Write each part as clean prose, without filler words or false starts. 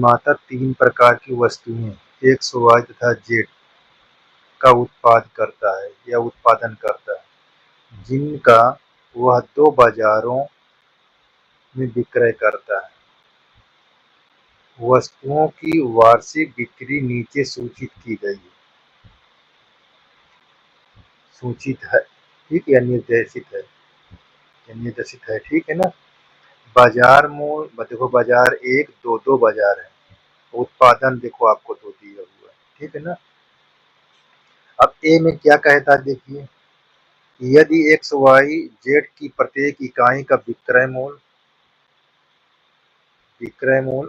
निर्माता 3 प्रकार की वस्तुएं एक्स, वाई तथा जेड का उत्पादन करता है, जिनका वह 2 बाजारों में विक्रय करता है। वस्तुओं की वार्षिक बिक्री नीचे सूचित की गई है। सूचित है, ठीक, या निर्देशित है, ठीक है ना। बाजार मूल्य देखो, बाजार 1, 2 बाजार है। उत्पादन देखो आपको 2 दिया हुआ है, ठीक है ना। अब ए में क्या कहता है देखिए, यदि एक्स वाई जेड की प्रत्येक इकाई का विक्रय मूल्य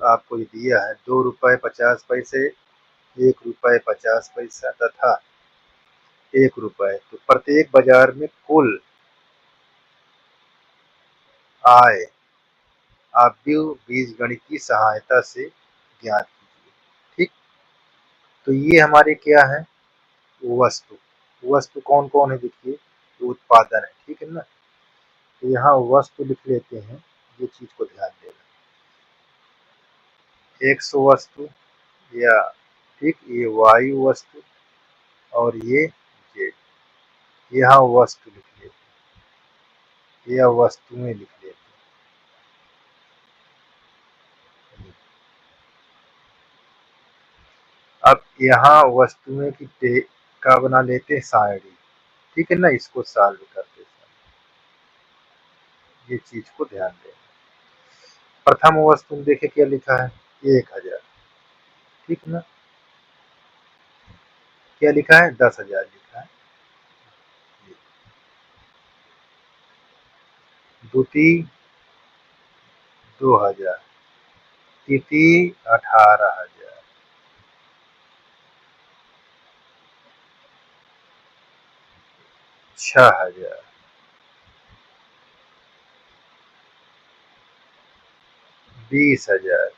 आपको ये दिया है 2 रुपये 50 पैसे, 1 रुपये 50 पैसा तथा 1 रुपये, तो प्रत्येक बाजार में कुल आय आप बीजगणित की सहायता से ज्ञात कीजिए, ठीक। तो ये हमारे क्या है, वस्तु। वस्तु कौन कौन है देखिए, उत्पादन है, ठीक है ना। तो यहाँ वस्तु लिख लेते हैं, ये चीज को ध्यान देना। एक्स वस्तु या, ठीक, ये वायु वस्तु और ये जेड। यहाँ वस्तु लिख लेते हैं या वस्तुएं लिख लेते हैं। अब यहाँ वस्तुएं की का बना लेते हैं सारणी, ठीक है ना। इसको सॉल्व करते हैं, ये चीज को ध्यान दें। प्रथम वस्तु में देखे क्या लिखा है, 1000, ठीक ना। क्या लिखा है, 10,000 लिखा है। द्वितीय 2000, तृतीय 18,000, छह 6,000, 20,000,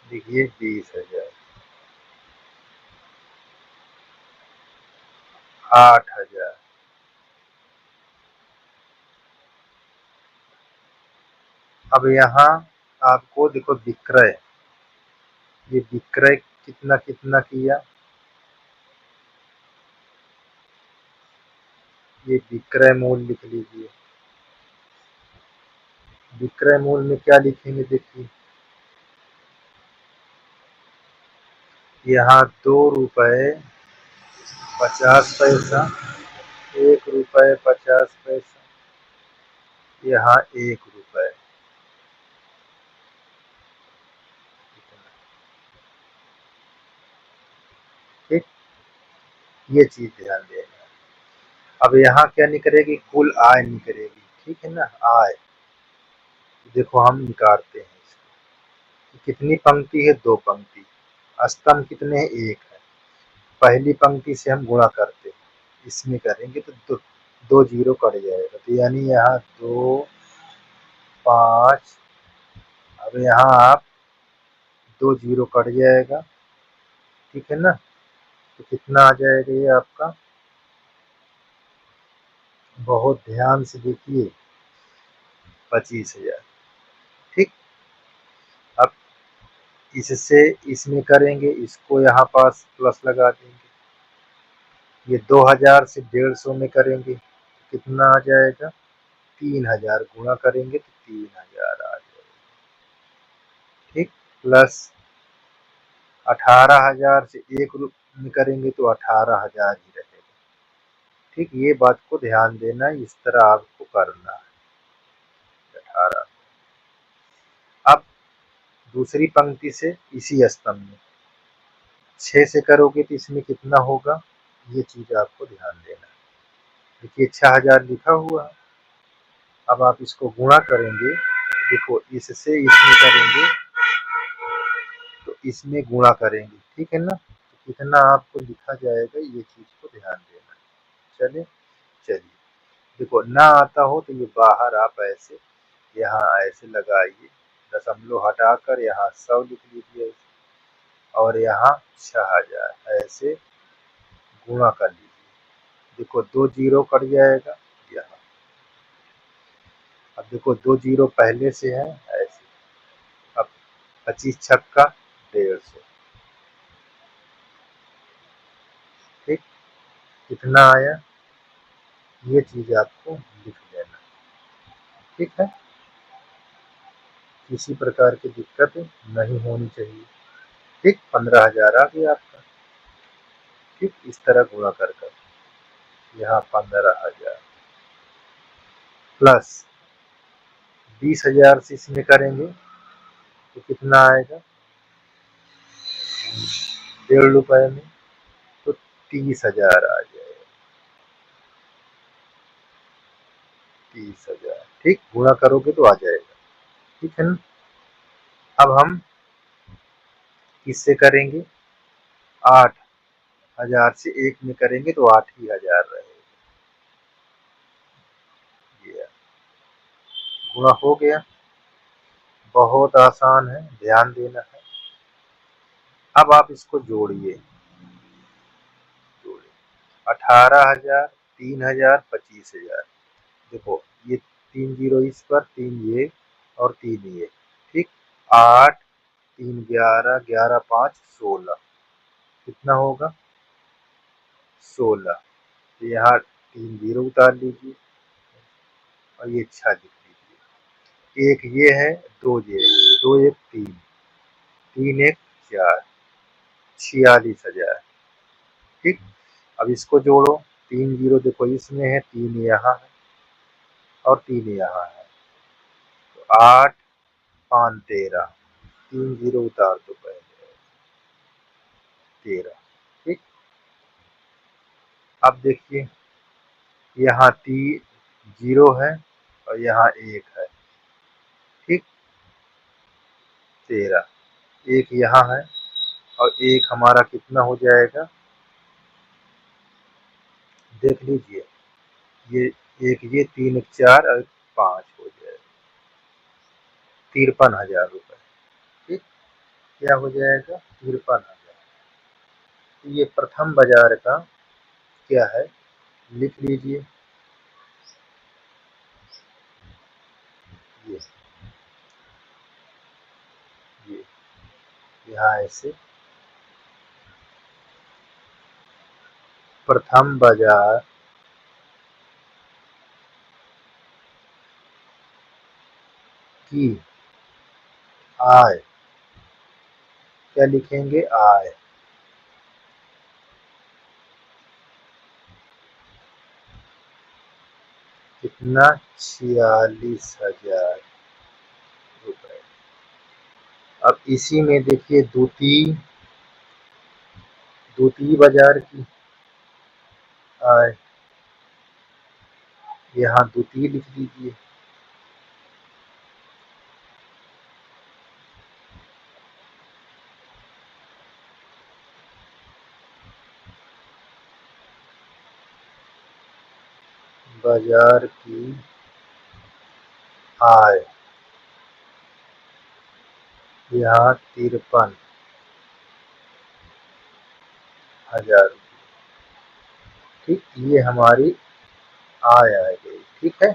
देखिए 20,000, 8,000। अब यहाँ आपको देखो विक्रय, ये विक्रय कितना कितना किया, ये विक्रय मूल्य लिख लीजिए। विक्रय मूल्य में क्या लिखेंगे देखिए, यहाँ 2 रुपये 50 पैसा, 1 रुपये 50 पैसा, यहाँ 1 रुपये, ठीक। ये चीज ध्यान देना। अब यहाँ क्या निकलेगी, कुल आय निकलेगी, ठीक है ना। आय देखो हम निकालते हैं इसको, कितनी पंक्ति है, 2 पंक्ति, स्तंभ कितने हैं, 1 है। पहली पंक्ति से हम गुणा करते हैं, इसमें करेंगे तो 2 जीरो कट जाएगा, तो यानी यहाँ 2, 5। अब यहाँ आप 2 जीरो कट जाएगा, ठीक है ना। तो कितना आ जाएगा ये आपका, बहुत ध्यान से देखिए, 25,000, ठीक। अब इससे इसमें करेंगे, इसको यहाँ पास प्लस लगा देंगे। ये 2000 से 150 में करेंगे, कितना आ जाएगा, 3000, गुणा करेंगे तो 3000 आ जाएगा, ठीक। प्लस 18,000 से 1 में करेंगे तो 18,000 ही रहेगा, ठीक। ये बात को ध्यान देना, इस तरह आपको करना है, 18। अब दूसरी पंक्ति से इसी स्तंभ में 6 से करोगे तो इसमें कितना होगा, ये चीज आपको ध्यान देना है। देखिए 6,000 लिखा हुआ है। अब आप इसको गुणा करेंगे, देखो इससे इसमें करेंगे तो इसमें गुणा करेंगे, ठीक है ना। तो कितना आपको लिखा जाएगा, ये चीज को ध्यान देना। चलिए चलिए, देखो ना आता हो तो ये बाहर आप ऐसे यहाँ ऐसे लगाइए, दशमलव हटाकर यहाँ 100 लिख लीजिए और यहाँ 6,000 ऐसे गुणा कर लीजिए। देखो 2 जीरो कट जाएगा यहाँ। अब देखो 2 जीरो पहले से है ऐसे, 25 छक्का 150। ठीक, कितना आया ये चीज आपको लिख लेना। ठीक है, किसी प्रकार की दिक्कत नहीं होनी चाहिए। ठीक, 15,000 आ गया आपका। ठीक, इस तरह गुणा कर यहाँ 15,000 प्लस 20,000 से इसमें करेंगे तो कितना आएगा 1.5 रुपए में, तो 30,000 आ जाएगा। 30,000, ठीक, गुणा करोगे तो आ जाएगा। ठीक है ना। अब हम किससे करेंगे, 8,000 से 1 में करेंगे तो 8,000 रहेगा। ये गुणा हो गया, बहुत आसान है, ध्यान देना है। अब आप इसको जोड़िए, 18,000, 3,000, 25,000। देखो ये 3 जीरो इस पर, 3 ये और 3 ये। ठीक, 8, 3 11, 11 5 16, कितना होगा 16। तो यहाँ 3 जीरो उतार लीजिए और ये 6 लिख लीजिए। एक ये है, 2 ये, 2 1 3, 3 1 4, 46,000। ठीक, अब इसको जोड़ो, 3 जीरो देखो इसमें है, 3 यहाँ है और 3 यहाँ है, तो 8 5 13, 3 जीरो उतार दो पहले, 13। ठीक, अब देखिए यहाँ 3 जीरो है और यहाँ 1 है। ठीक, 13, 1 यहाँ है और 1 हमारा कितना हो जाएगा, देख लीजिए, ये 1 ये 3 1 4 और 5 हो जाएगा 53,000 रुपये। ठीक, क्या हो जाएगा 53,000। तो ये प्रथम बाजार का क्या है, लिख लीजिए, ये ये यहाँ ऐसे प्रथम बाजार की आय, क्या लिखेंगे, आय, कितना 46,000 रुपये। अब इसी में देखिए द्वितीय बाजार की आय, यहाँ द्वितीय लिख दीजिए, बाजार की आय, यहाँ 53,000। ठीक, ये हमारी आय आ गई। ठीक है,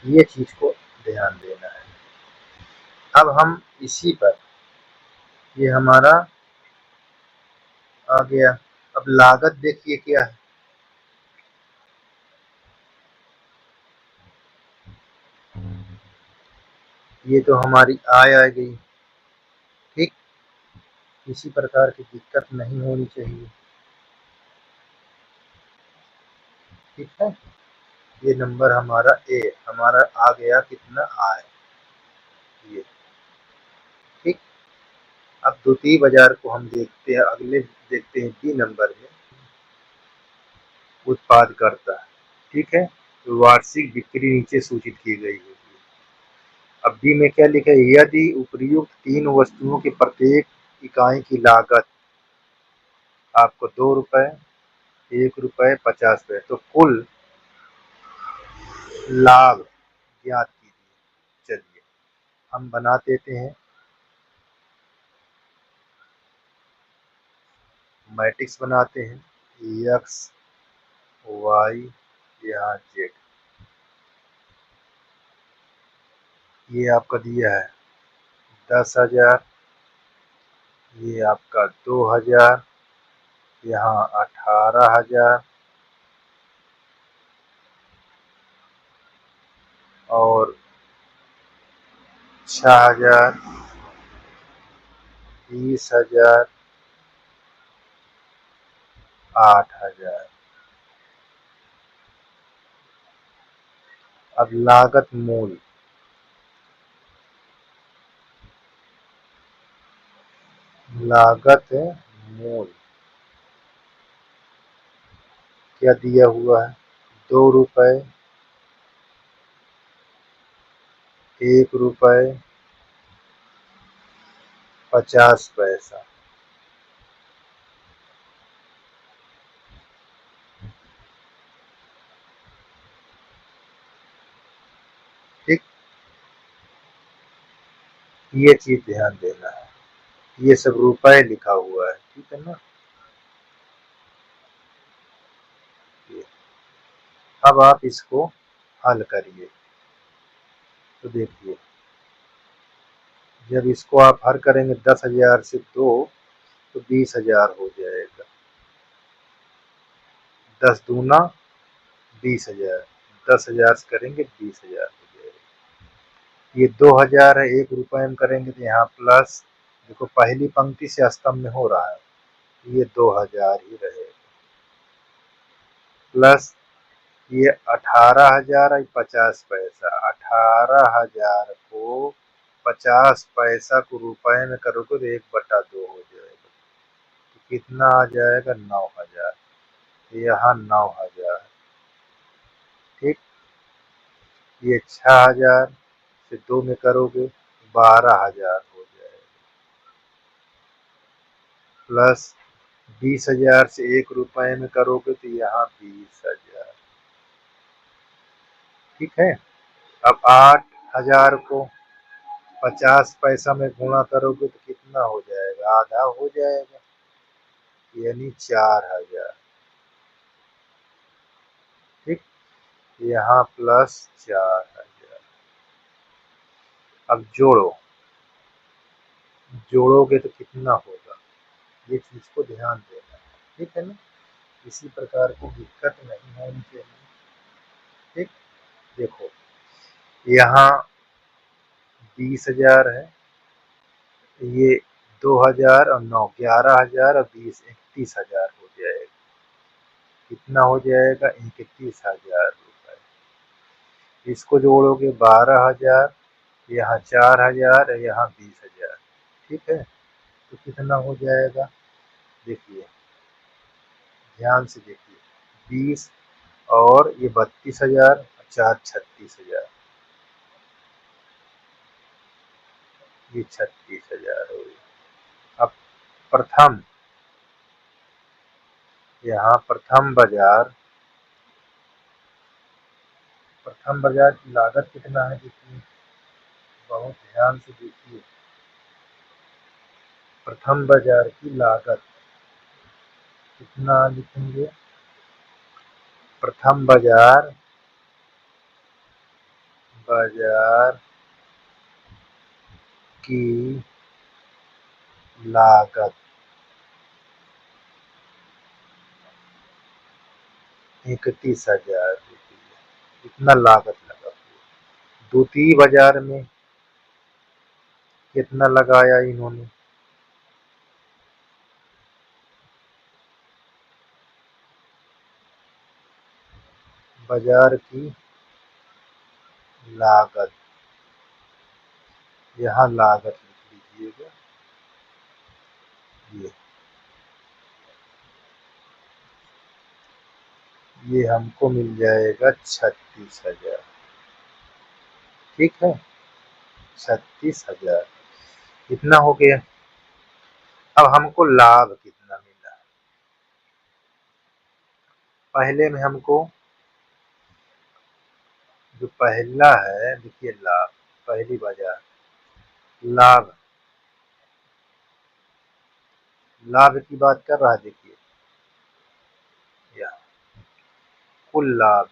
ये चीज को ध्यान देना है। अब हम इसी पर, ये हमारा आ गया। अब लागत देखिए क्या है, ये तो हमारी आय आ गई। ठीक, किसी प्रकार की दिक्कत नहीं होनी चाहिए। ठीक है, ये नंबर हमारा ए, हमारा आ गया कितना आय, ये। ठीक, अब द्वितीय बाजार को हम देखते हैं, अगले देखते हैं बी नंबर में, उत्पाद करता है। ठीक है, तो वार्षिक बिक्री नीचे सूचित की गई है। अब बी में क्या लिखा है, यदि उपर्युक्त 3 वस्तुओं की प्रत्येक इकाई की लागत आपको 2 रुपए, 1 रुपए 50 पैसे, तो कुल लाभ ज्ञात कीजिए। चलिए हम बना देते हैं, मैट्रिक्स बनाते हैं, एक्स वाई यहाँ जेड। ये आपका दिया है 10,000, ये आपका 2,000, यहाँ 18,000 और 6,000, 20,000, 8,000। अब लागत मूल, लागत मूल क्या दिया हुआ है? 2 रुपए, 1 रुपए 50 पैसा। ठीक, ये चीज ध्यान देना है, ये सब रुपए लिखा हुआ है, ठीक है ना। ये अब आप इसको हल करिए तो देखिए, जब इसको आप हल करेंगे 10,000 से 2 तो 20,000 हो जाएगा। 10 दूना 20,000, 10,000 से करेंगे 20,000 हो जाएगा। ये 2,000 है, 1 रुपए में करेंगे तो यहाँ प्लस, देखो पहली पंक्ति से स्तंभ में हो रहा है, ये 2,000 ही रहेगा, प्लस ये 18,000 50 पैसा। 18,000 को 50 पैसा को रुपए में करोगे तो 1/2 हो जाएगा, तो कितना आ जाएगा? 9,000। यहाँ 9,000, ठीक। ये 6,000 से 2 में करोगे 12,000 हो जाएगा, प्लस 20,000 से 1 रुपए में करोगे तो यहाँ 20,000, ठीक है। अब 8,000 को 50 पैसा में गुणा करोगे तो कितना हो जाएगा? आधा हो जाएगा, यानी 4,000, ठीक। यहाँ प्लस 4,000। अब जोड़ोगे तो कितना होगा, ये चीज को ध्यान देना है, ठीक है ना। किसी प्रकार को दिक्कत नहीं होनी चाहिए, ठीक। देखो यहाँ 20,000 है, ये 2,000 और 9, 11,000 और 20, 31,000 हो जाएगा। कितना हो जाएगा? 31,000 रुपए। इसको जोड़ोगे 12,000, यहाँ 4,000, यहाँ 20,000, ठीक है। तो कितना हो जाएगा? देखिए ध्यान से देखिए, 20 और ये 32,000, 4 36,000, ये 36,000 हो गई। अब प्रथम, यहाँ प्रथम बाजार की लागत कितना है देखिए, बहुत ध्यान से देखिए। प्रथम बाजार की लागत कितना लिखेंगे? प्रथम बाजार बाजार की लागत 31,000 रुपये, इतना लागत लगा हुआ। द्वितीय बाजार में कितना लगाया इन्होंने? बाजार की लागत, यहाँ लागत लिख लीजिएगा, ये हमको मिल जाएगा 36,000, ठीक है। 36,000 इतना हो गया। अब हमको लाभ कितना मिला? पहले में हमको, जो पहला है देखिए लाभ, पहली बाजार लाभ, लाभ की बात कर रहा है देखिए, यहाँ कुल लाभ,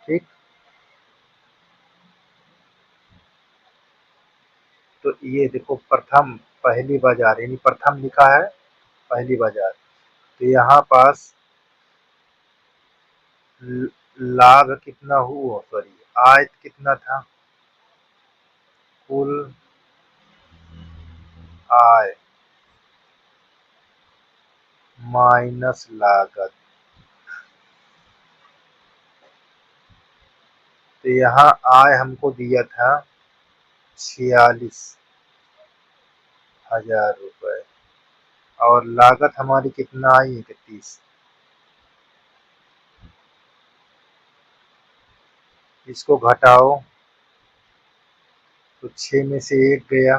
ठीक। तो ये देखो प्रथम पहली बाजार यानी प्रथम लिखा है पहली बाजार, तो यहाँ पास लाभ कितना हुआ, सॉरी आय कितना था, कुल आय माइनस लागत। तो यहाँ आय हमको दिया था 46,000 रुपए और लागत हमारी कितना आई 31। इसको घटाओ तो 6 में से 1 गया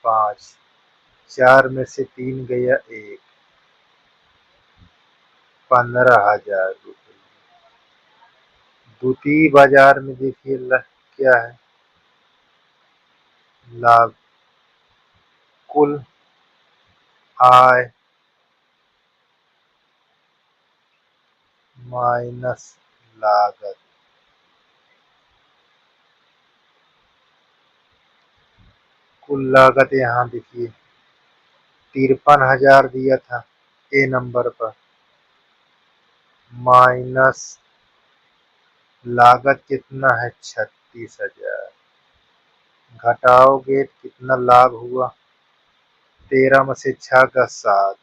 5, 4 में से 3 गया 1, 15,000 रुपये। द्वितीय बाजार में देखिए क्या है, लाभ कुल आय माइनस लागत। कुल लागत यहाँ देखिए 53,000 दिया था ए नंबर पर, माइनस लागत कितना है 36,000, घटाओगे कितना लाभ हुआ, 13 में से 6 का 7,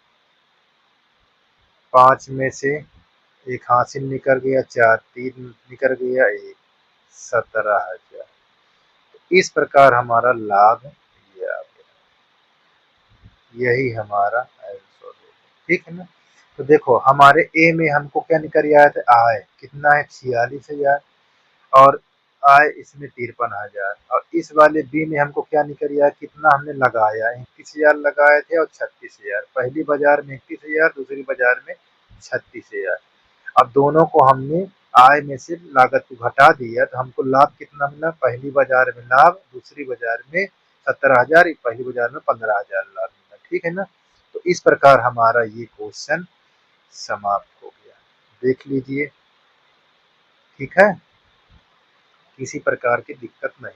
5 में से एक हासिल निकल गया 4, 3 निकल गया 1, 17,000। इस प्रकार हमारा लाभ ये आ गया, यही हमारा आंसर है। ठीक है ना। तो देखो हमारे ए में हमको क्या निकल आया था, आय कितना है 46,000 और आय इसमें 53,000, और इस वाले बी में हमको क्या निकल आया, कितना हमने लगाया 31,000 लगाए थे और 36,000, पहली बाजार में 31,000, दूसरी बाजार में 36,000। अब दोनों को हमने आय में से लागत को घटा दिया तो हमको लाभ कितना मिला, पहली बाजार में लाभ, दूसरी बाजार में 17,000, पहली बाजार में 15,000 लाभ मिला। ठीक है ना। तो इस प्रकार हमारा ये क्वेश्चन समाप्त हो गया, देख लीजिए। ठीक है, किसी प्रकार की दिक्कत नहीं।